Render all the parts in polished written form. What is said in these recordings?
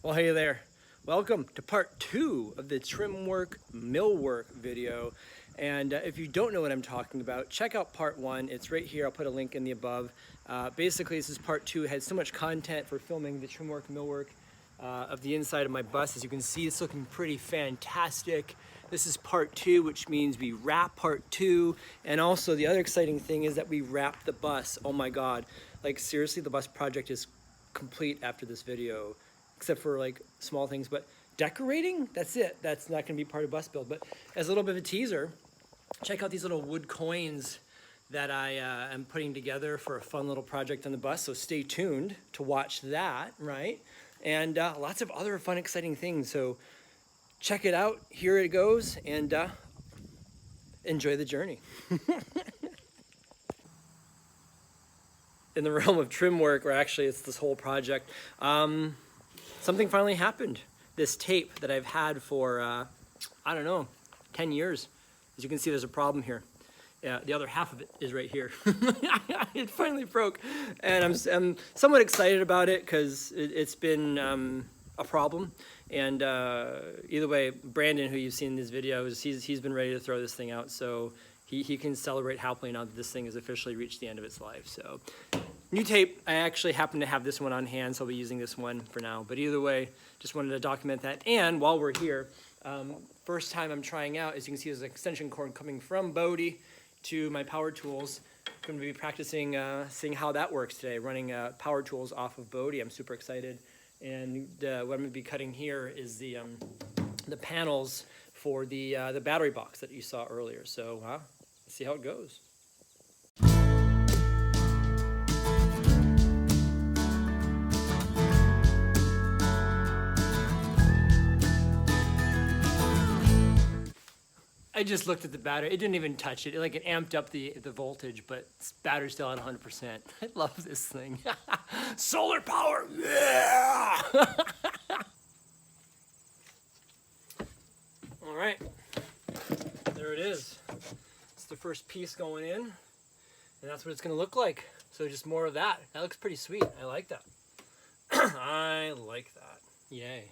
Well, hey there. Welcome to part 2 of the trim work millwork video. And if you don't know what I'm talking about, check out part 1. It's right here. I'll put a link in the above. Basically, this is part 2. It had so much content for filming the trim work millwork of the inside of my bus. As you can see, it's looking pretty fantastic. This is part 2, which means we wrap part 2. And also the other exciting thing is that we wrap the bus. Oh my God. Like seriously, the bus project is complete after this video, except for like small things, but decorating, that's it. That's not gonna be part of bus build. But as a little bit of a teaser, check out these little wood coins that I am putting together for a fun little project on the bus. So stay tuned to watch that, right? And lots of other fun, exciting things. So check it out, here it goes, and enjoy the journey. In the realm of trim work, or actually it's this whole project, something finally happened. This tape that I've had for, I don't know, 10 years. As you can see, there's a problem here. Yeah, the other half of it is right here. It finally broke. And I'm somewhat excited about it because it's been a problem. And either way, Brandon, who you've seen in these videos, he's been ready to throw this thing out. So he can celebrate happily now that this thing has officially reached the end of its life. So new tape. I actually happen to have this one on hand, so I'll be using this one for now. But either way, just wanted to document that. And while we're here, first time I'm trying out, as you can see, there's an extension cord coming from Bodhi to my power tools. I'm going to be practicing seeing how that works today, running power tools off of Bodhi. I'm super excited. And what I'm going to be cutting here is the panels for the battery box that you saw earlier. So let's see how it goes. I just looked at the battery. It didn't even touch it. It amped up the voltage, but battery's still at 100%. I love this thing. Solar power. Yeah! All right. There it is. It's the first piece going in, and that's what it's going to look like. So just more of that. That looks pretty sweet. I like that. I like that. Yay.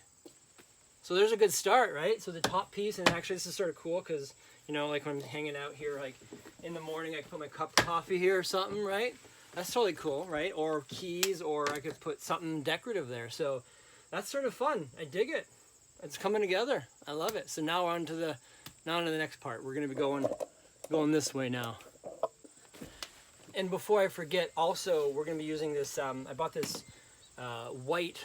So there's a good start, right? So the top piece, and actually this is sort of cool because, you know, like when I'm hanging out here, like in the morning, I can put my cup of coffee here or something, right? That's totally cool, right? Or keys, or I could put something decorative there. So that's sort of fun. I dig it. It's coming together. I love it. So now on to the next part. We're going to be going this way now. And before I forget, also we're going to be using this. I bought this white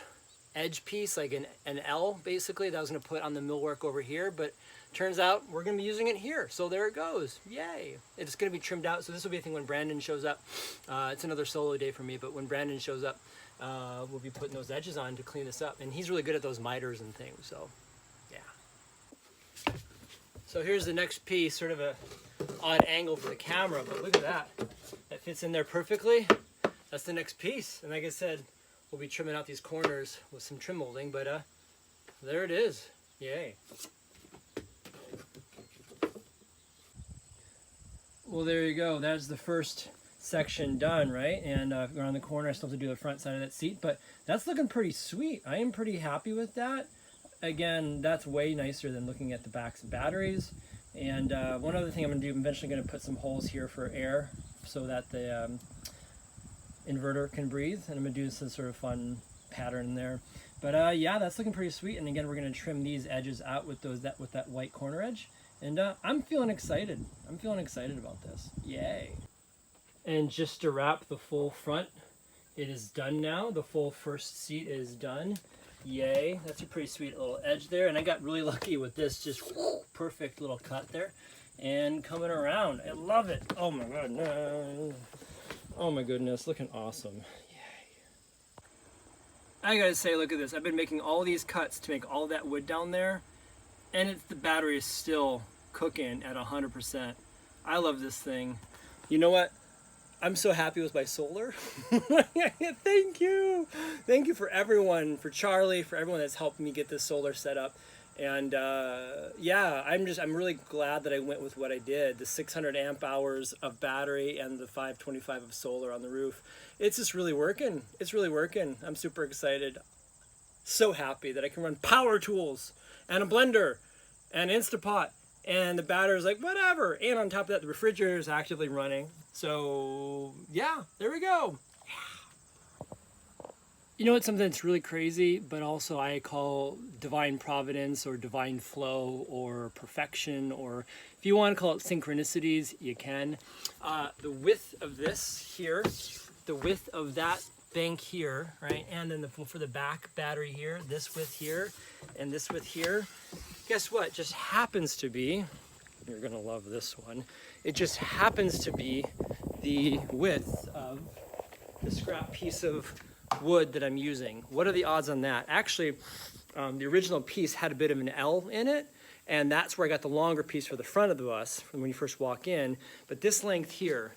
edge piece, like an L basically, that I was going to put on the millwork over here, but turns out we're going to be using it here. So there it goes. Yay. It's going to be trimmed out. So this will be a thing when Brandon shows up. It's another solo day for me, but when Brandon shows up, we'll be putting those edges on to clean this up. And he's really good at those miters and things. So yeah. So here's the next piece, sort of a odd angle for the camera, but look at that. That fits in there perfectly. That's the next piece. And like I said, we'll be trimming out these corners with some trim molding, but there it is. Yay. Well, there you go. That's the first section done, right? And around the corner, I still have to do the front side of that seat, but that's looking pretty sweet. I am pretty happy with that. Again, that's way nicer than looking at the backs of batteries. And one other thing I'm going to do, I'm eventually going to put some holes here for air so that the inverter can breathe, and I'm going to do some sort of fun pattern there. But yeah, that's looking pretty sweet. And again, we're going to trim these edges out with that white corner edge. And I'm feeling excited. I'm feeling excited about this. Yay. And just to wrap the full front, it is done now. The full first seat is done. Yay. That's a pretty sweet little edge there. And I got really lucky with this, just perfect little cut there. And coming around. I love it. Oh my goodness. Oh my goodness, looking awesome. Yay. I gotta say, look at this. I've been making all these cuts to make all that wood down there, and the battery is still cooking at 100%. I love this thing. You know what? I'm so happy with my solar. Thank you. Thank you for everyone, for Charlie, for everyone that's helped me get this solar set up. And yeah, I'm really glad that I went with what I did. The 600 amp hours of battery and the 525 of solar on the roof. It's just really working. It's really working. I'm super excited. So happy that I can run power tools and a blender and Instapot, and the batter's like, whatever. And on top of that, the refrigerator is actively running. So yeah, there we go. You know what's something that's really crazy, but also I call divine providence or divine flow or perfection, or if you want to call it synchronicities, you can. The width of this here, the width of that bank here, right? And then for the back battery here, this width here, and this width here. Guess what? Just happens to be, you're gonna love this one, it just happens to be the width of the scrap piece of wood that I'm using. What are the odds on that? Actually, the original piece had a bit of an L in it, and that's where I got the longer piece for the front of the bus from when you first walk in. But this length here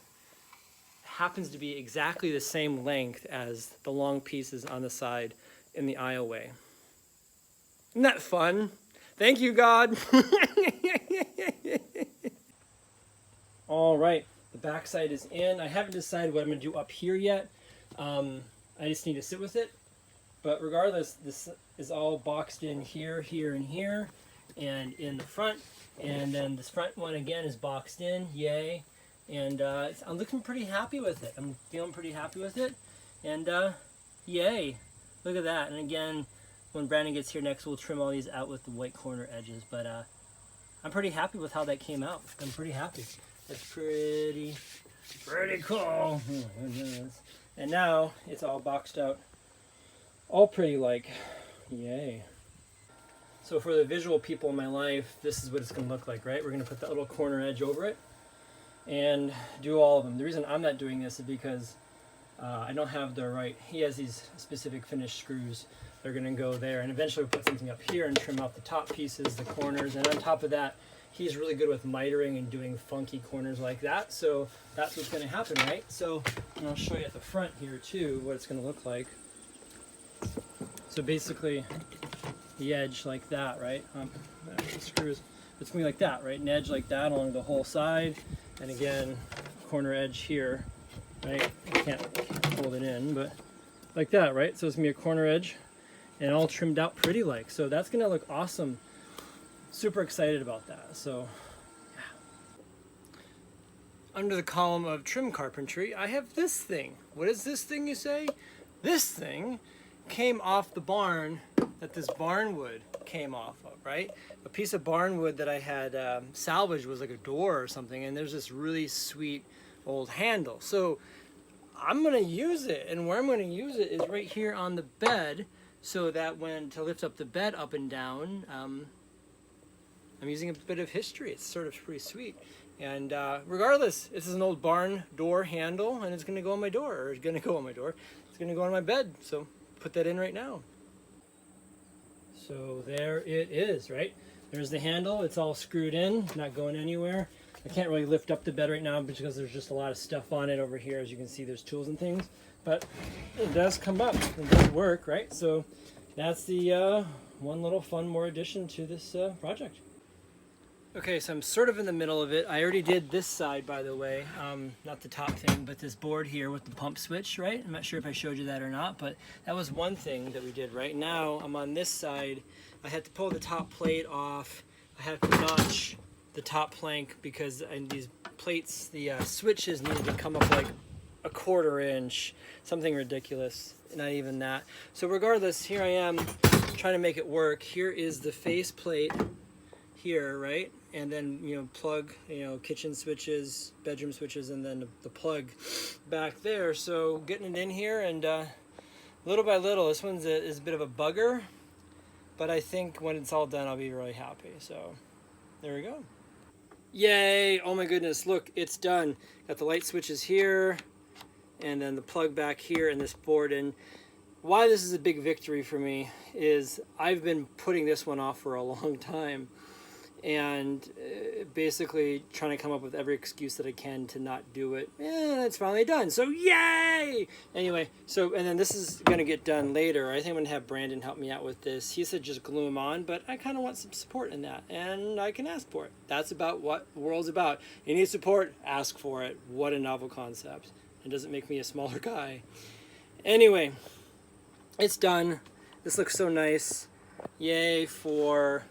happens to be exactly the same length as the long pieces on the side in the aisleway. Isn't that fun? Thank you, God. All right, the backside is in. I haven't decided what I'm gonna do up here yet. I just need to sit with it. But regardless, this is all boxed in here, here, and here, and in the front. And then this front one again is boxed in, yay. And I'm looking pretty happy with it. I'm feeling pretty happy with it. And yay, look at that. And again, when Brandon gets here next, we'll trim all these out with the white corner edges. But I'm pretty happy with how that came out. I'm pretty happy. That's pretty cool. And now it's all boxed out, all pretty like, yay. So for the visual people in my life, this is what it's gonna look like, right? We're gonna put that little corner edge over it and do all of them. The reason I'm not doing this is because I don't have the right, he has these specific finished screws. They're gonna go there, and eventually we'll put something up here and trim out the top pieces, the corners, and on top of that, he's really good with mitering and doing funky corners like that. So that's what's gonna happen, right? So, and I'll show you at the front here too, what it's gonna look like. So basically, the edge like that, right? The screws, it's gonna be like that, right? An edge like that along the whole side, and again, corner edge here, right? I can't hold it in, but like that, right? So it's gonna be a corner edge, and all trimmed out pretty like. So that's gonna look awesome. Super excited about that. So yeah. Under the column of trim carpentry, I have this thing. What is this thing, you say? This thing came off the barn that this barn wood came off of, right? A piece of barn wood that I had salvaged was like a door or something, and there's this really sweet old handle. So I'm gonna use it, and where I'm gonna use it is right here on the bed, so that when to lift up the bed up and down, I'm using a bit of history. It's sort of pretty sweet. And regardless, this is an old barn door handle, and it's gonna go on my door, or it's gonna go on my door. It's gonna go on my bed, so put that in right now. So there it is, right? There's the handle. It's all screwed in, not going anywhere. I can't really lift up the bed right now because there's just a lot of stuff on it over here. As you can see, there's tools and things, but it does come up. It does work, right? So that's the one little fun more addition to this project. Okay, so I'm sort of in the middle of it. I already did this side, by the way, not the top thing, but this board here with the pump switch, right? I'm not sure if I showed you that or not, but that was one thing that we did. Right now, I'm on this side. I had to pull the top plate off. I had to notch the top plank because these plates, the switches needed to come up like a 1/4 inch, something ridiculous, not even that. So regardless, here I am trying to make it work. Here is the face plate here, right? And then, you know, plug, you know, kitchen switches, bedroom switches, and then the plug back there. So getting it in here, and little by little, this one's is a bit of a bugger, but I think when it's all done, I'll be really happy. So there we go. Yay! Oh my goodness, look, it's done. Got the light switches here, and then the plug back here, and this board. And why this is a big victory for me is I've been putting this one off for a long time, and basically trying to come up with every excuse that I can to not do it. And it's finally done, so yay! Anyway, so, and then this is gonna get done later. I think I'm gonna have Brandon help me out with this. He said just glue them on, but I kind of want some support in that, and I can ask for it. That's about what the world's about. You need support, ask for it. What a novel concept. It doesn't make me a smaller guy. Anyway, it's done. This looks so nice. Yay for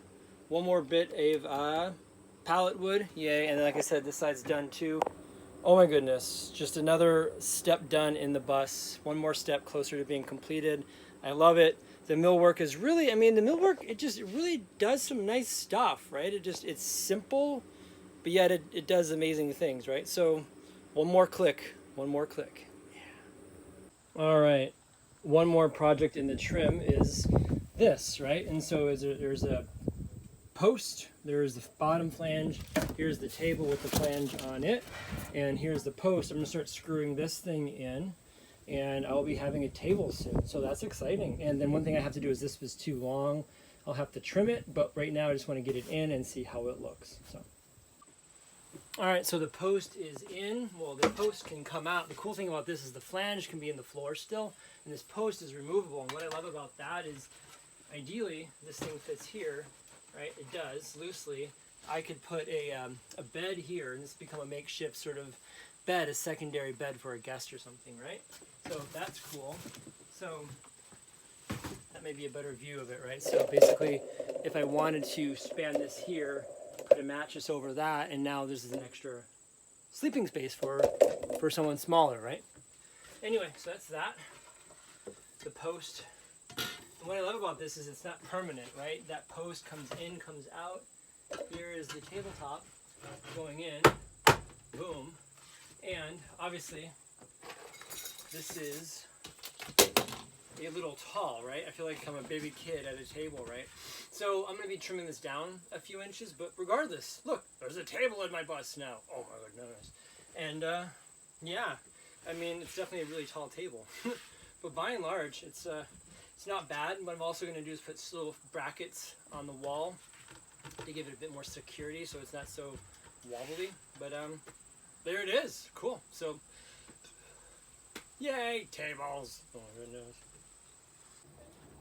one more bit of pallet wood. Yay, and like I said, this side's done too. Oh my goodness, just another step done in the bus. One more step closer to being completed. I love it. The millwork is really, I mean, the millwork, it really does some nice stuff, right? It's simple, but yet it does amazing things, right? So one more click, one more click. Yeah. All right, one more project in the trim is this, right? And so there's a post, there's the bottom flange, here's the table with the flange on it, and here's the post. I'm gonna start screwing this thing in, and I'll be having a table soon, so that's exciting. And then one thing I have to do is, this was too long, I'll have to trim it, but right now I just want to get it in and see how it looks. So all right, so the post is in. Well, the post can come out. The cool thing about this is the flange can be in the floor still, and this post is removable. And what I love about that is, ideally, this thing fits here, right? It does, loosely. I could put a bed here, and this become a makeshift sort of bed, a secondary bed for a guest or something, right? So that's cool. So that may be a better view of it, right? So basically, if I wanted to span this here, put a mattress over that, and now this is an extra sleeping space for someone smaller, right? Anyway, so that's that. The post. And what I love about this is it's not permanent, right? That post comes in, comes out. Here is the tabletop going in. Boom. And obviously, this is a little tall, right? I feel like I'm a baby kid at a table, right? So I'm going to be trimming this down a few inches, but regardless, look, there's a table in my bus now. Oh my goodness. And yeah, I mean, it's definitely a really tall table. But by and large, it's not bad. What I'm also going to do is put little brackets on the wall to give it a bit more security so it's not so wobbly. But there it is. Cool. So, yay, tables. Oh my goodness.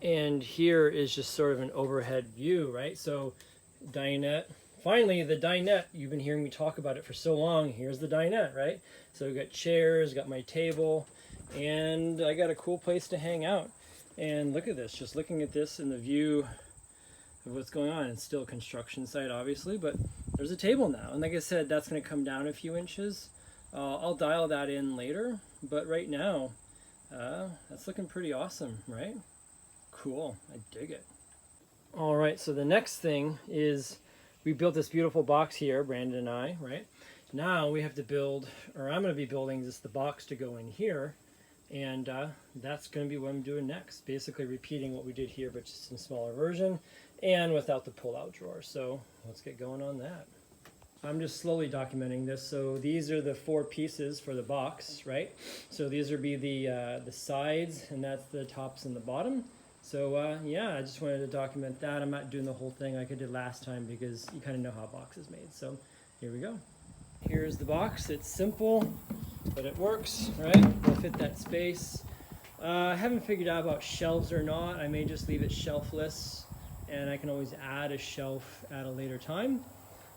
And here is just sort of an overhead view, right? So dinette, finally the dinette, you've been hearing me talk about it for so long. Here's the dinette, right? So we've got chairs, got my table, and I got a cool place to hang out. And look at this, just looking at this and the view of what's going on. It's still a construction site, obviously, but there's a table now. And like I said, that's going to come down a few inches. I'll dial that in later, but right now, that's looking pretty awesome, right? Cool, I dig it. All right, so the next thing is we built this beautiful box here, Brandon and I, right? Now we have to build, or I'm going to be building the box to go in here, and that's going to be what I'm doing next. Basically repeating what we did here, but just in a smaller version and without the pull-out drawer. So let's get going on that. I'm just slowly documenting this. So these are the 4 pieces for the box, right? So these would be the sides, and that's the tops and the bottom. So yeah, I just wanted to document that. I'm not doing the whole thing like I did last time because you kind of know how a box is made. So here we go. Here's the box. It's simple, but it works, right? It'll fit that space. I haven't figured out about shelves or not. I may just leave it shelfless, and I can always add a shelf at a later time.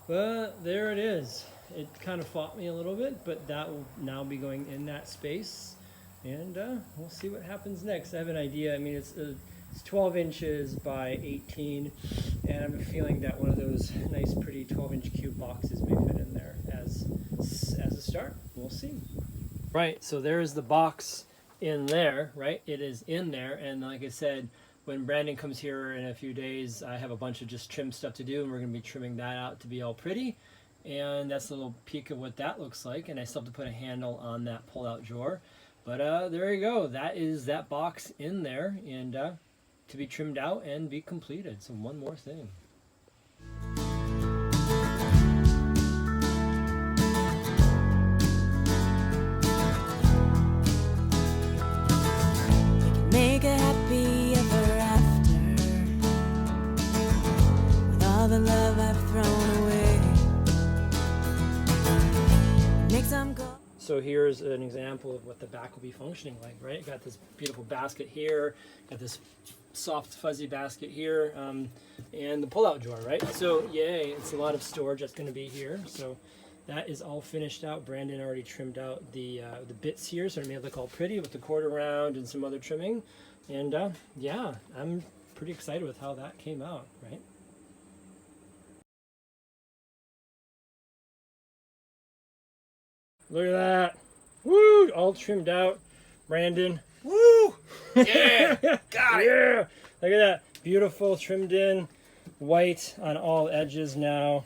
But there it is. It kind of fought me a little bit, but that will now be going in that space. And we'll see what happens next. I have an idea. I mean, it's 12 inches by 18, and I'm feeling that one of those nice, pretty 12-inch cube boxes may fit in there as a start. We'll see. Right, so there's the box in there, right? It is in there, and like I said, when Brandon comes here in a few days, I have a bunch of just trim stuff to do, and we're going to be trimming that out to be all pretty. And that's a little peek of what that looks like, and I still have to put a handle on that pull-out drawer. But there you go. That is that box in there, and to be trimmed out and be completed. So one more thing. Make a happy ever after with all the love I've thrown away. Make some go. So here's an example of what the back will be functioning like, right? Got this beautiful basket here, got this soft fuzzy basket here, and the pull-out drawer, right? So yay, it's a lot of storage that's going to be here. So that is all finished out. Brandon already trimmed out the bits here, so it made it look all pretty with the quarter round and some other trimming. And yeah, I'm pretty excited with how that came out, right? Look at that. Woo! All trimmed out. Brandon. Woo! Yeah! Got it! Yeah! Look at that. Beautiful, trimmed in, white on all edges now.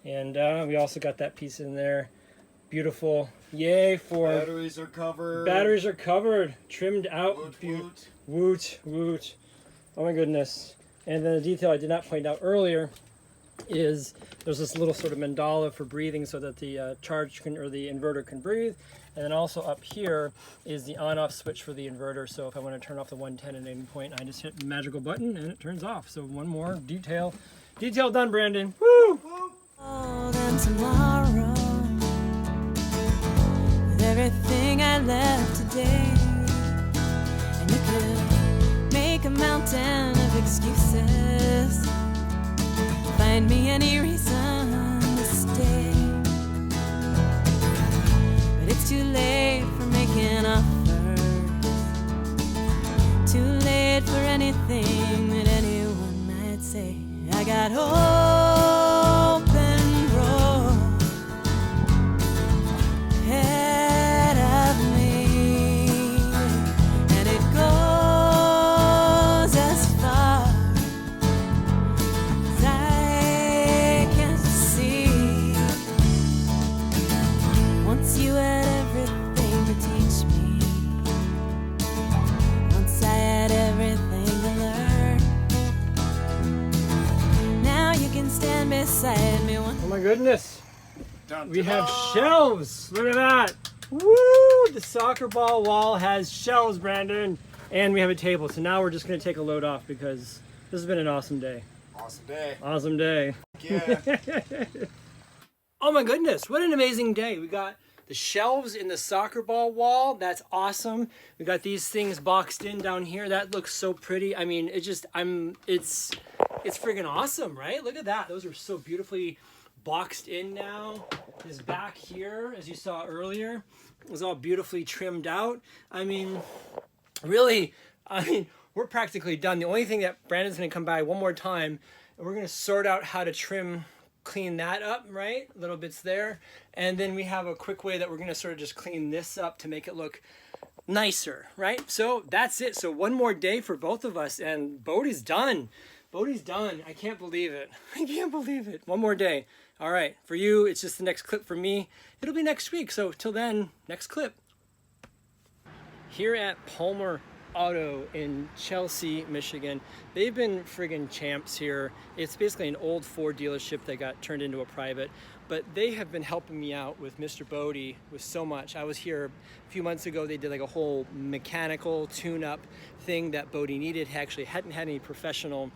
And we also got that piece in there. Beautiful. Yay for... Batteries are covered. Batteries are covered. Trimmed out. Woot, woot. Woot, woot. Oh my goodness. And then the detail I did not point out earlier is there's this little sort of mandala for breathing so that the charge can, or the inverter can breathe. And then also up here is the on-off switch for the inverter. So if I want to turn off the 110 at any point, I just hit the magical button and it turns off. So one more detail. Detail done, Brandon. Woo! Than tomorrow, with everything I left today, and you could make a mountain of excuses, find me any reason to stay, but it's too late for making offers, too late for anything that anyone might say. I got open road ahead of me, and it goes as far as I can see. Once you had everything to teach me, once I had everything to learn, now you can stand beside me. Oh my goodness. Dun, We have dun. shelves. Look at that. Woo! The soccer ball wall has shelves, Brandon. And we have a table. So now we're just going to take a load off because this has been an awesome day. Awesome day. Awesome day. Yeah. Oh my goodness, what an amazing day. We got the shelves in the soccer ball wall. That's awesome. We got these things boxed in down here. That looks so pretty. I mean, it's friggin' awesome, right? Look at that. Those are so beautifully boxed in now. This back here, as you saw earlier, was all beautifully trimmed out. I mean, really, we're practically done. The only thing that Brandon's gonna come by one more time, and we're gonna sort out how to clean that up, right? Little bits there. And then we have a quick way that we're gonna sort of just clean this up to make it look nicer, right? So that's it. So one more day for both of us and Bodhi's done. Bodhi's done. I can't believe it. I can't believe it. One more day. All right, for you, it's just the next clip. For me, it'll be next week. So till then, next clip. Here at Palmer Auto in Chelsea, Michigan, they've been friggin' champs here. It's basically an old Ford dealership that got turned into a private, but they have been helping me out with Mr. Bodhi with so much. I was here a few months ago. They did like a whole mechanical tune-up thing that Bodhi needed. He actually hadn't had any professional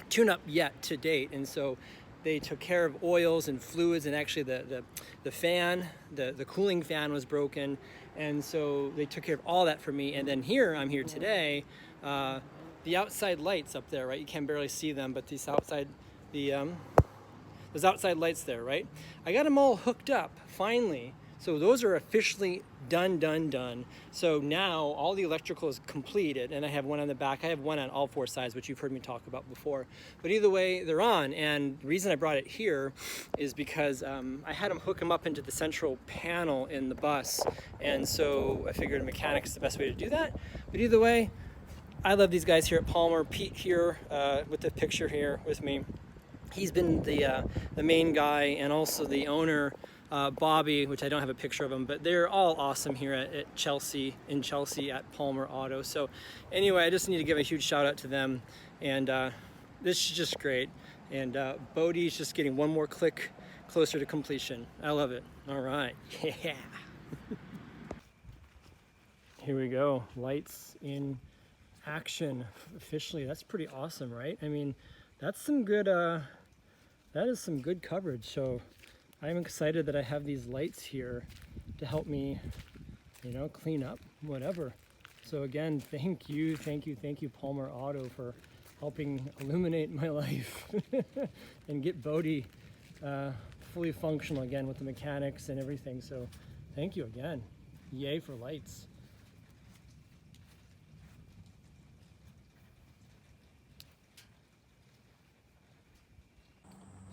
tune-up yet to date, and so they took care of oils and fluids, and actually the fan, the cooling fan was broken, and so they took care of all that for me. And then I'm here today, the outside lights up there, right? You can barely see them, but these outside, those outside lights there, right? I got them all hooked up finally. So those are officially done. So now all the electrical is completed, and I have one on the back. I have one on all four sides, which you've heard me talk about before. But either way, they're on. And the reason I brought it here is because I had them hook them up into the central panel in the bus. And so I figured a mechanic is the best way to do that. But either way, I love these guys here at Palmer. Pete here with the picture here with me. He's been the main guy, and also the owner, Bobby, which I don't have a picture of him, but they're all awesome here at Chelsea at Palmer Auto. So anyway, I just need to give a huge shout out to them, and this is just great. And Bodhi's just getting one more click closer to completion. I love it. All right. Yeah. Here we go. Lights in action officially. That's pretty awesome, right? I mean, that's some good that is some good coverage. So I'm excited that I have these lights here to help me, clean up whatever. So again, thank you Palmer Auto for helping illuminate my life and get Bodhi fully functional again with the mechanics and everything. So thank you again. Yay for lights.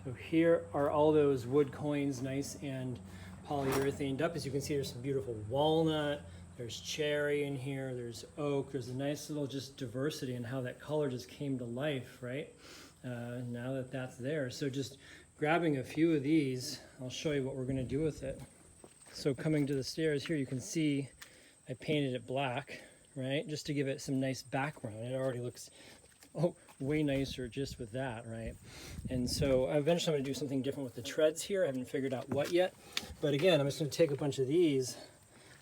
So here are all those wood coins, nice and polyurethaned up. As you can see, there's some beautiful walnut, there's cherry in here, there's oak, there's a nice little just diversity in how that color just came to life, right? Now that that's there. So just grabbing a few of these, I'll show you what we're gonna do with it. So coming to the stairs here, you can see I painted it black, right? Just to give it some nice background. It already looks way nicer just with that, right? And so eventually I'm gonna do something different with the treads here. I haven't figured out what yet. But again, I'm just gonna take a bunch of these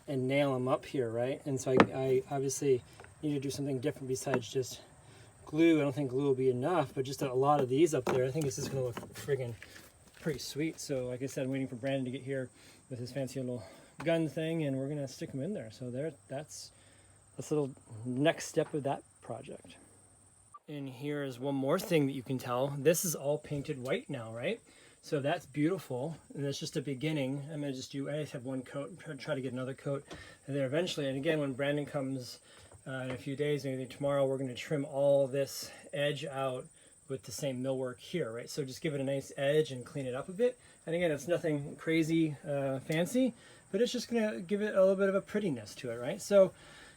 and nail them up here, right? And so I obviously need to do something different besides just glue. I don't think glue will be enough, but just a lot of these up there. I think this is gonna look friggin' pretty sweet. So like I said, I'm waiting for Brandon to get here with his fancy little gun thing, and we're gonna stick them in there. So that's a little next step of that project. And here is one more thing that you can tell. This is all painted white now, right? So that's beautiful, and that's just a beginning. I'm gonna just I just have one coat, try to get another coat there eventually. And again, when Brandon comes in a few days, maybe tomorrow, we're gonna trim all this edge out with the same millwork here, right? So just give it a nice edge and clean it up a bit. And again, it's nothing crazy fancy, but it's just gonna give it a little bit of a prettiness to it, right? So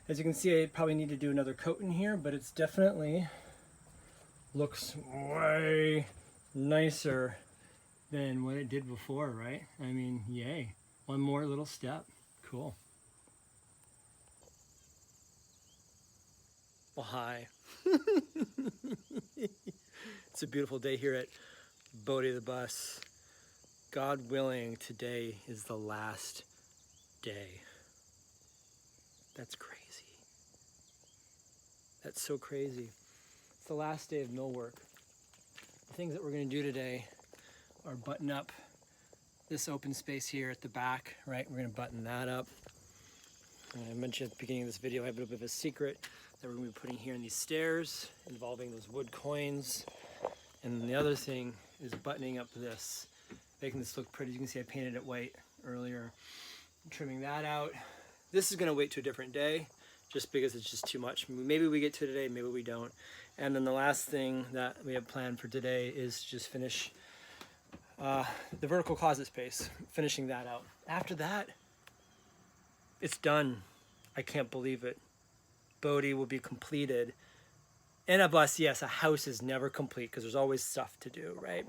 as you can see, I probably need to do another coat in here, but it's definitely looks way nicer than what it did before, right? I mean, yay. One more little step. Cool. Well, hi. It's a beautiful day here at Bodhi the Bus. God willing, today is the last day. That's crazy. That's so crazy. It's the last day of millwork. The things that we're going to do today are button up this open space here at the back, right? We're going to button that up. I mentioned at the beginning of this video, I have a little bit of a secret that we're going to be putting here in these stairs involving those wood coins. And then the other thing is buttoning up this, making this look pretty. You can see I painted it white earlier. Trimming that out. This is going to wait to a different day just because it's just too much. Maybe we get to it today, maybe we don't. And then the last thing that we have planned for today is just finish the vertical closet space, finishing that out. After that, it's done. I can't believe it. Bodhi will be completed. In a bus, yes, a house is never complete because there's always stuff to do, right?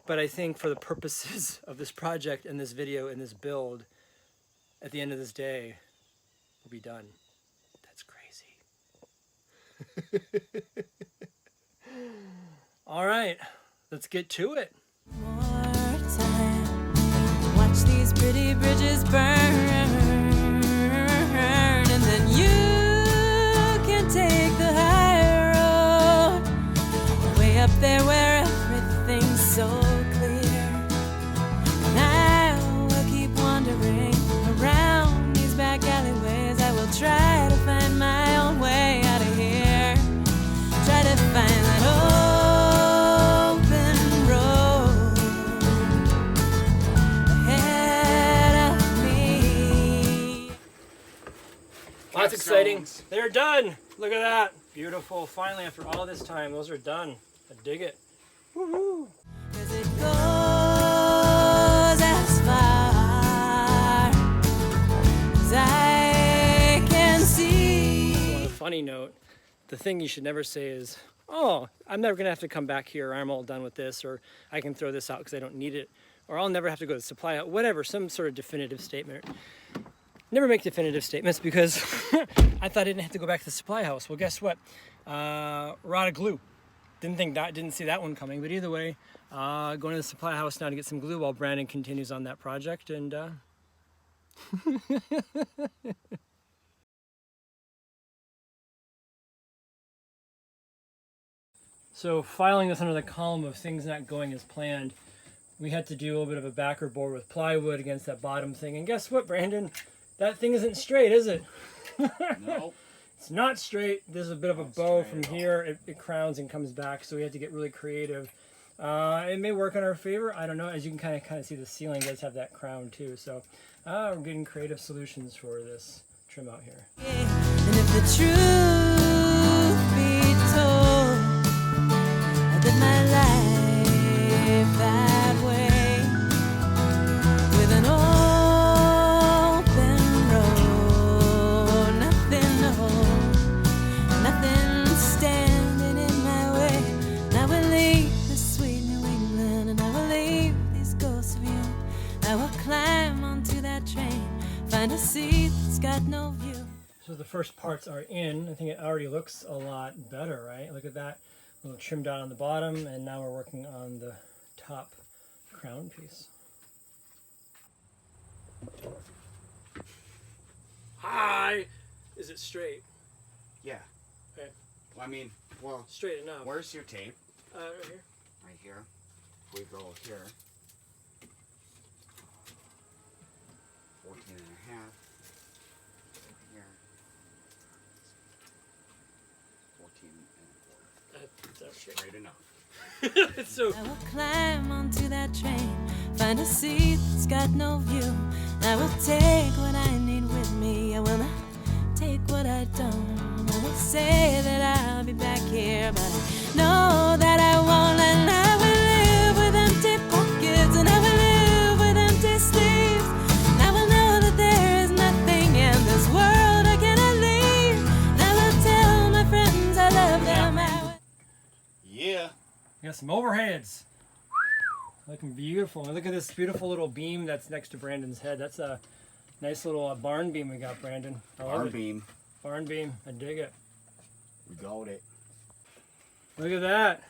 But I think for the purposes of this project and this video and this build, at the end of this day, we'll be done. That's crazy. All right, let's get to it. More time. Watch these pretty bridges burn, and then you can take the high road way up there where everything's so clear. And I will keep wandering around these back alleyways. I will try to find my own way out of here. Try to find that That's exciting. They're done. Look at that. Beautiful. Finally, after all this time, those are done. I dig it. Woohoo. 'Cause it goes as far as I can see. On a funny note, the thing you should never say is, oh, I'm never going to have to come back here, or I'm all done with this, or I can throw this out because I don't need it, or I'll never have to go to the supply house, whatever, some sort of definitive statement. Never make definitive statements because I thought I didn't have to go back to the supply house. Well, guess what? Rod of glue. Didn't see that one coming. But either way, going to the supply house now to get some glue while Brandon continues on that project. And so filing this under the column of things not going as planned, we had to do a little bit of a backer board with plywood against that bottom thing. And guess what, Brandon? That thing isn't straight, is it? No. It's not straight. There's a bit of a bow from here. It crowns and comes back, so we had to get really creative It may work in our favor. I don't know. As you can kind of see, the ceiling does have that crown too. So we're getting creative solutions for this trim out here. And if the truth be told, I live my life that way, with an open road, nothing to hold, nothing standing in my way. And I will leave this sweet New England, and I will leave these ghosts of you. I will climb onto that train, find a seat that's got no view. So the first parts are in. I think it already looks a lot better, right? Look at that little trim down on the bottom, and now we're working on the top crown piece. Hi! Is it straight? Yeah. Okay. Well, I mean, well, Straight enough. where's your tape? Right here. Right here. We go here. 14 and a half. Here. 14 and a quarter. That's Straight enough. So I will climb onto that train, find a seat that's got no view. I will take what I need with me. I will not take what I don't. I will say that I'll be back here, but I know that I won't. And I will live with empty pockets, and I will live with empty sleeves. And I will know that there is nothing in this world I cannot leave. And I will tell my friends I love them. Yeah. we got some overheads. Looking beautiful. And look at this beautiful little beam that's next to Brandon's head. That's a nice little barn beam we got, Brandon. I love Barn it. beam. Barn beam. I dig it. We got it. Look at that.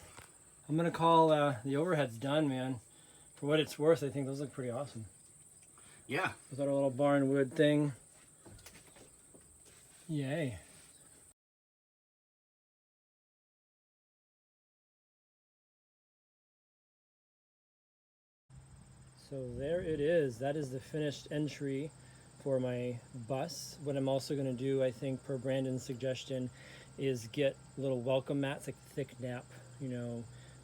I'm going to call the overheads done, man. For what it's worth, I think those look pretty awesome. Yeah. With our little barn wood thing. Yay. So there it is. That is the finished entry for my bus. What I'm also going to do, I think, per Brandon's suggestion, is get little welcome mats, like thick nap,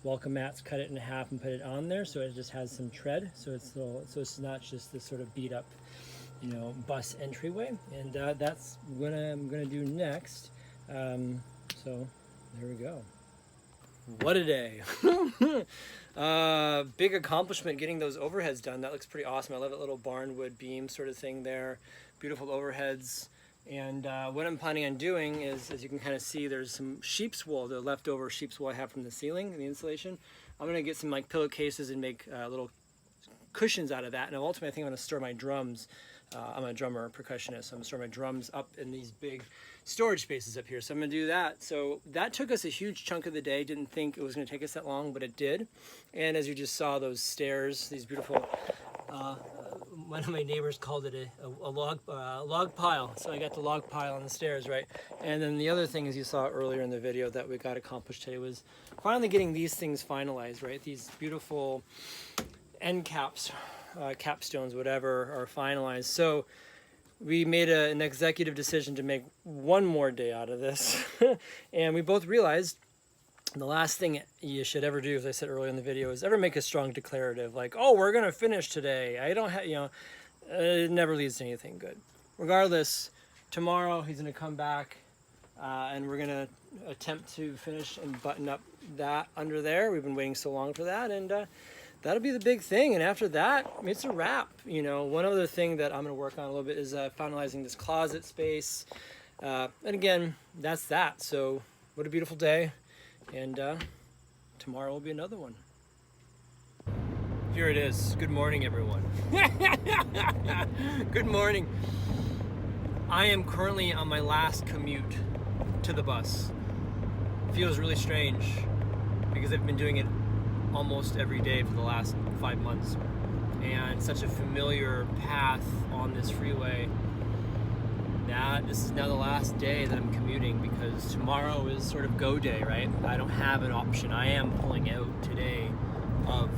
welcome mats, cut it in half and put it on there so it just has some tread. So it's not just this sort of beat up, bus entryway. And that's what I'm going to do next. So there we go. What a day. Big accomplishment getting those overheads done. That looks pretty awesome. I love that little barnwood beam sort of thing there. Beautiful overheads. And what I'm planning on doing is, as you can kind of see, there's some sheep's wool, the leftover sheep's wool I have from the ceiling and the insulation. I'm going to get some like pillowcases and make little cushions out of that. And ultimately I think I'm going to store my drums. I'm a drummer, percussionist, so I'm going to store my drums up in these big storage spaces up here. So I'm going to do that. So that took us a huge chunk of the day. Didn't think it was going to take us that long, but it did. And as you just saw, those stairs, these beautiful, one of my neighbors called it a log pile. So I got the log pile on the stairs, right? And then the other thing, as you saw earlier in the video, that we got accomplished today was finally getting these things finalized, right? These beautiful end caps, capstones, whatever, are finalized. So we made an executive decision to make one more day out of this. And we both realized the last thing you should ever do, as I said earlier in the video, is ever make a strong declarative like, oh, we're going to finish today. I don't have, it never leads to anything good. Regardless, tomorrow he's going to come back and we're going to attempt to finish and button up that under there. We've been waiting so long for that, and that'll be the big thing. And after that, it's a wrap. One other thing that I'm going to work on a little bit is finalizing this closet space. And again, that's that. So what a beautiful day. And tomorrow will be another one. Here it is. Good morning, everyone. Good morning. I am currently on my last commute to the bus. It feels really strange because I've been doing it almost every day for the last 5 months, and such a familiar path on this freeway that this is now the last day that I'm commuting, because tomorrow is sort of go day, right? I don't have an option. I am pulling out today of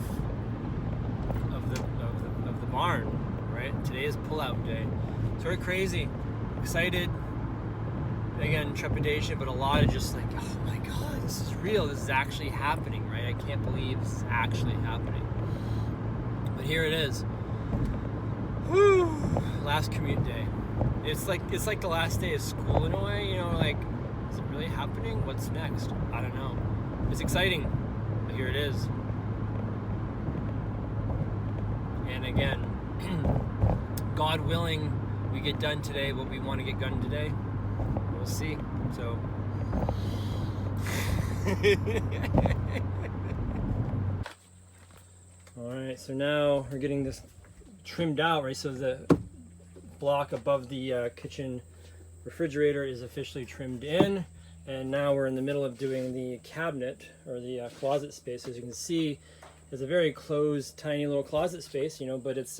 the barn, right? Today is pull-out day. Sort of crazy, excited, again trepidation, but a lot of just like, oh my god, this is real, this is actually happening, right? I can't believe this is actually happening. But here it is. Woo! Last commute day. It's like the last day of school in a way, you know, like, is it really happening? What's next? I don't know. It's exciting, but here it is. And again, God willing, we get done today what we want to get done today. We'll see. So all right, so now we're getting this trimmed out, right? So the block above the kitchen refrigerator is officially trimmed in, and now we're in the middle of doing the cabinet, or the closet space. As you can see, it's a very closed, tiny little closet space, you know, but it's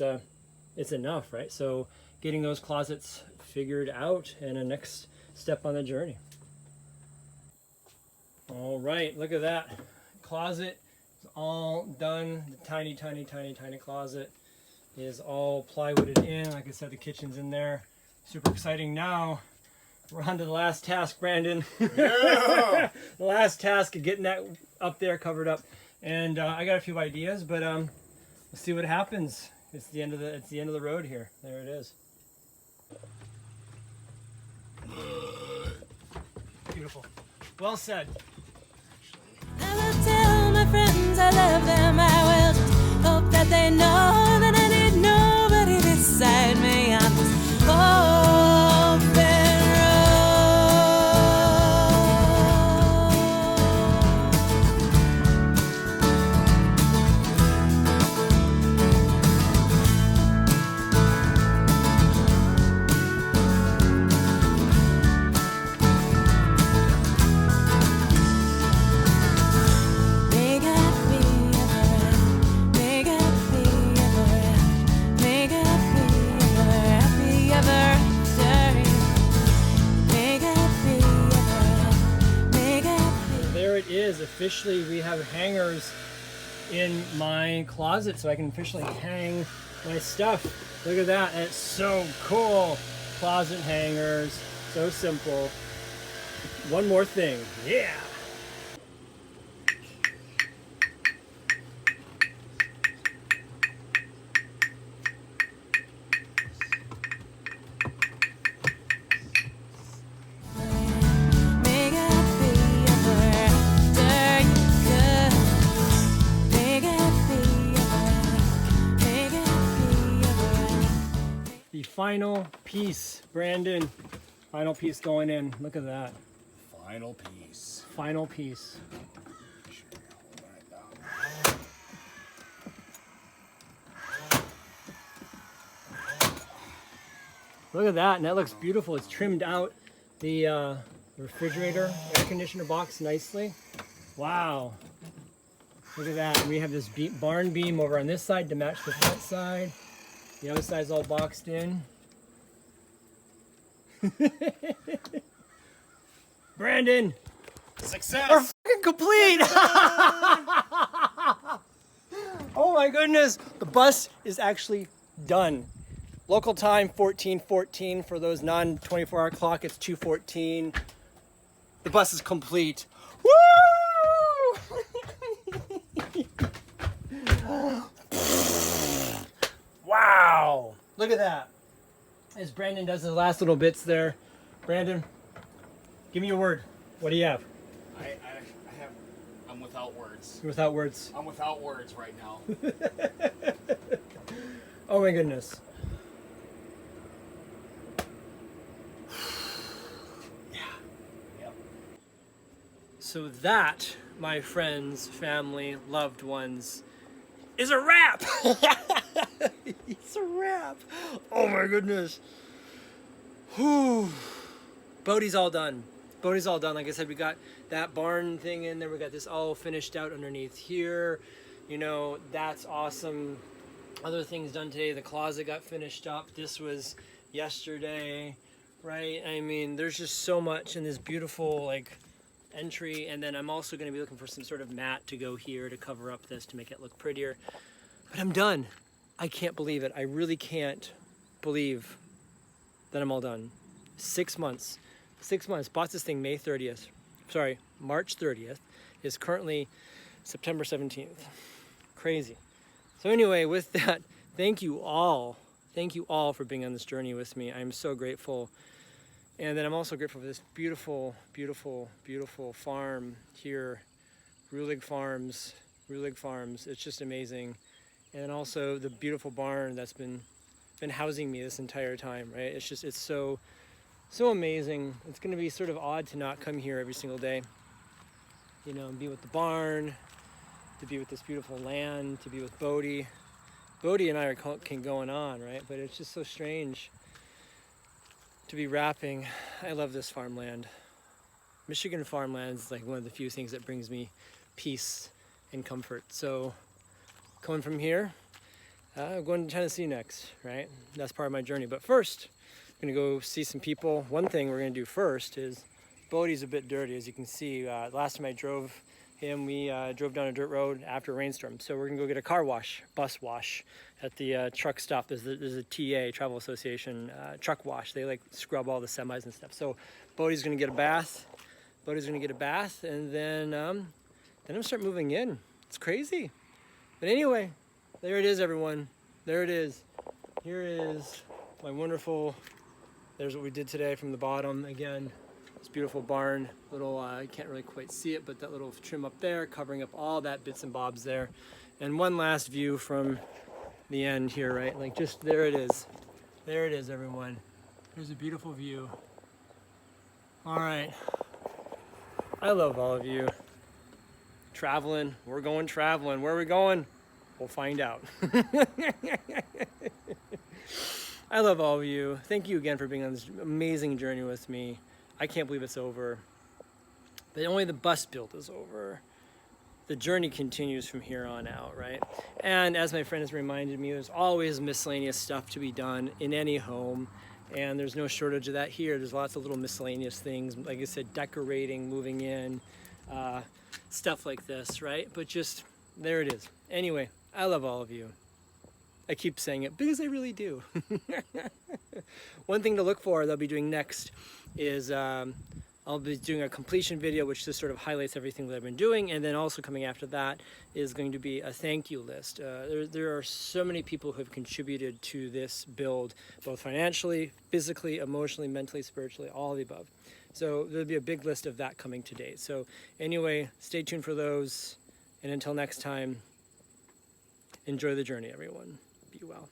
enough, right? So getting those closets figured out, and a next step on the journey. All right, look at that. Closet is all done. The tiny closet is all plywooded in. Like I said, the kitchen's in there. Super exciting. Now we're on to the last task, Brandon. Yeah. The last task of getting that up there, covered up. And I got a few ideas, but let's see what happens. It's the end of the road here. There it is. Beautiful. Well said. I will tell my friends I love them. I will just hope that they know that I need nobody beside me on this open Officially, we have hangers in my closet, so I can officially hang my stuff. Look at that. It's so cool. Closet hangers. So simple. One more thing. Yeah. Final piece, Brandon. Final piece going in. Look at that. Final piece. Final piece. Look at that, and that looks beautiful. It's trimmed out the refrigerator air conditioner box nicely. Wow. Look at that. We have this barn beam over on this side to match the front side. The other side's all boxed in. Brandon! Success! We're fucking complete! Oh my goodness! The bus is actually done. Local time 14:14. For those non-24-hour clock, it's 2:14. The bus is complete. Woo! Wow! Look at that. As Brandon does his last little bits there. Brandon, give me your word. What do you have? I'm without words. You're without words. I'm without words right now. Oh my goodness. Yeah. Yep. So that, my friends, family, loved ones, is a wrap. It's a wrap. Oh my goodness. Whew. Bodhi's all done. Bodhi's all done. Like I said, we got that barn thing in there. We got this all finished out underneath here. You know, that's awesome. Other things done today. The closet got finished up. This was yesterday, right? I mean, there's just so much in this beautiful, like, entry. And then I'm also going to be looking for some sort of mat to go here to cover up this to make it look prettier. But I'm done. I can't believe it. I really can't believe that I'm all done. 6 months. 6 months. Bought this thing March 30th. Is currently September 17th. Crazy. So anyway, with that, thank you all for being on this journey with me. I'm so grateful. And then I'm also grateful for this beautiful, beautiful, beautiful farm here, Rulig Farms. It's just amazing. And also the beautiful barn that's been housing me this entire time, right? It's so amazing. It's going to be sort of odd to not come here every single day, you know, and be with the barn, to be with this beautiful land, to be with Bodhi. Bodhi and I are going on, right? But it's just so strange to be wrapping. I love this farmland. Michigan farmland is like one of the few things that brings me peace and comfort. So coming from here, I'm going to Tennessee next, right? That's part of my journey. But first, I'm gonna go see some people. One thing we're gonna do first is, Bodhi's a bit dirty, as you can see. Last time I drove him, we drove down a dirt road after a rainstorm. So we're gonna go get a car wash, bus wash, at the truck stop. There's a TA, Travel Association, truck wash. They like scrub all the semis and stuff. So Bodhi's gonna get a bath. And then I'm start moving in. It's crazy. But anyway, there it is, everyone. There it is. Here is my wonderful, there's what we did today from the bottom. Again, this beautiful barn, little, I can't really quite see it, but that little trim up there, covering up all that bits and bobs there. And one last view from the end here, right? Like just, there it is. There it is, everyone. There's a beautiful view. All right. I love all of you. Traveling, we're going traveling. Where are we going? We'll find out. I love all of you. Thank you again for being on this amazing journey with me. I can't believe it's over. But only the bus build is over. The journey continues from here on out, right? And as my friend has reminded me, there's always miscellaneous stuff to be done in any home. And there's no shortage of that here. There's lots of little miscellaneous things. Like I said, decorating, moving in, stuff like this, right? But just, there it is. Anyway, I love all of you. I keep saying it because I really do. One thing to look for that I'll be doing next is I'll be doing a completion video, which just sort of highlights everything that I've been doing. And then also coming after that is going to be a thank you list. There are so many people who have contributed to this build, both financially, physically, emotionally, mentally, spiritually, all of the above. So there'll be a big list of that coming today. So anyway, stay tuned for those. And until next time, enjoy the journey, everyone. Be well.